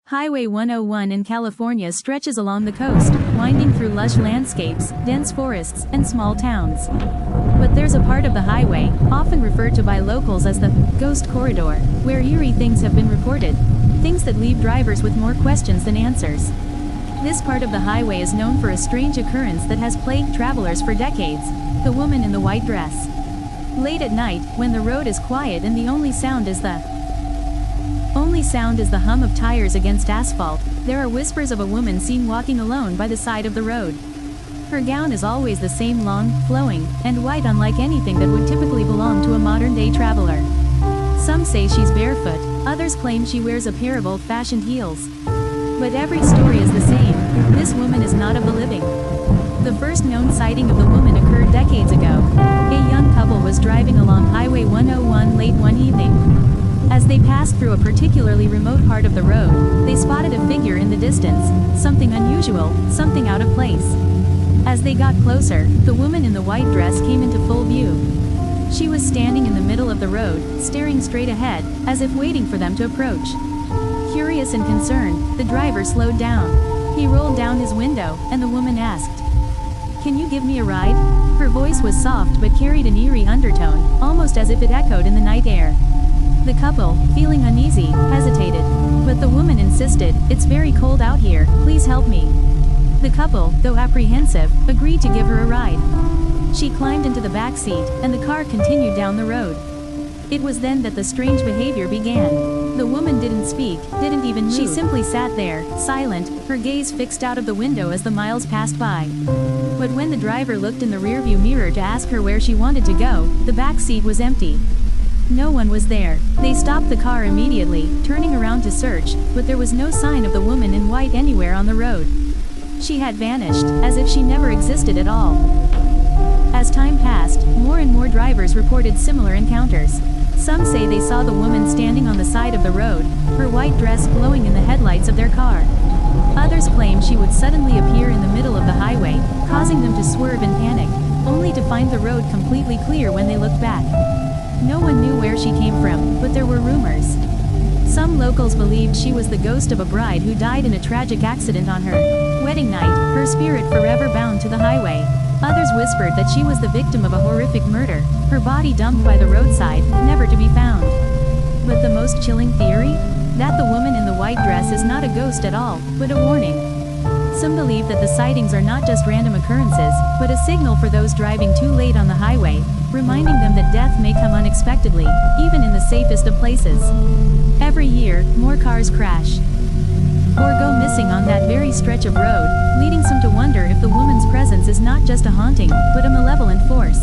Highway 101 in California stretches along the coast, winding through lush landscapes, dense forests, and small towns. But there's a part of the highway, often referred to by locals as the ghost corridor, where eerie things have been reported. Things that leave drivers with more questions than answers. This part of the highway is known for a strange occurrence that has plagued travelers for decades: the woman in the white dress. Late at night, when the road is quiet and the only sound is the hum of tires against asphalt, there are whispers of a woman seen walking alone by the side of the road. Her gown is always the same, long, flowing, and white, unlike anything that would typically belong to a modern-day traveler. Some say she's barefoot, others claim she wears a pair of old-fashioned heels. But every story is the same: this woman is not of the living. The first known sighting of the woman occurred decades ago. A young couple was driving along Highway 101 late one evening. As they passed through a particularly remote part of the road, they spotted a figure in the distance, something unusual, something out of place. As they got closer, the woman in the white dress came into full view. She was standing in the middle of the road, staring straight ahead, as if waiting for them to approach. Curious and concerned, the driver slowed down. He rolled down his window, and the woman asked, "Can you give me a ride?" Her voice was soft but carried an eerie undertone, almost as if it echoed in the night air. The couple, feeling uneasy, hesitated. But the woman insisted, "It's very cold out here, please help me." The couple, though apprehensive, agreed to give her a ride. She climbed into the back seat, and the car continued down the road. It was then that the strange behavior began. The woman didn't speak, didn't even move. She simply sat there, silent, her gaze fixed out of the window as the miles passed by. But when the driver looked in the rearview mirror to ask her where she wanted to go, the back seat was empty. No one was there. They stopped the car immediately, turning around to search, but there was no sign of the woman in white anywhere on the road. She had vanished, as if she never existed at all. As time passed, more and more drivers reported similar encounters. Some say they saw the woman standing on the side of the road, her white dress glowing in the headlights of their car. Others claim she would suddenly appear in the middle of the highway, causing them to swerve in panic, only to find the road completely clear when they looked back. No one knew where she came from, but there were rumors. Some locals believed she was the ghost of a bride who died in a tragic accident on her wedding night, her spirit forever bound to the highway. Others whispered that she was the victim of a horrific murder, her body dumped by the roadside, never to be found. But the most chilling theory? That the woman in the white dress is not a ghost at all, but a warning. Some believe that the sightings are not just random occurrences, but a signal for those driving too late on the highway, reminding them that death may come unexpectedly, even in the safest of places. Every year, more cars crash or go missing on that very stretch of road, leading some to wonder if the woman's presence is not just a haunting, but a malevolent force.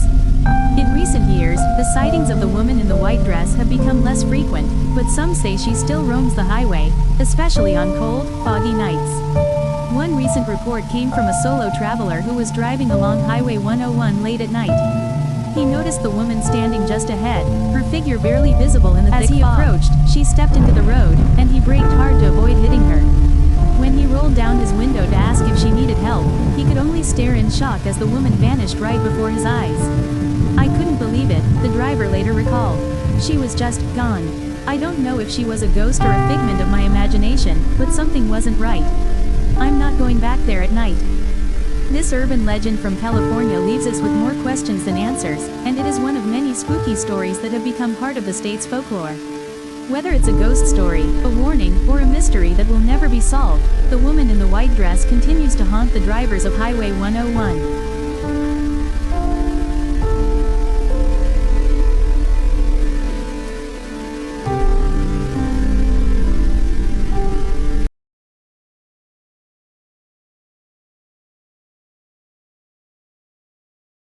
In recent years, the sightings of the woman in the white dress have become less frequent, but some say she still roams the highway, especially on cold, foggy nights. One recent report came from a solo traveler who was driving along Highway 101 late at night. He noticed the woman standing just ahead, her figure barely visible in the thick fog. As he approached, she stepped into the road, and he braked hard to avoid hitting her. When he rolled down his window to ask if she needed help, he could only stare in shock as the woman vanished right before his eyes. "I couldn't believe it," the driver later recalled. "She was just gone. I don't know if she was a ghost or a figment of my imagination, but something wasn't right. I'm not going back there at night." This urban legend from California leaves us with more questions than answers, and it is one of many spooky stories that have become part of the state's folklore. Whether it's a ghost story, a warning, or a mystery that will never be solved, the woman in the white dress continues to haunt the drivers of Highway 101.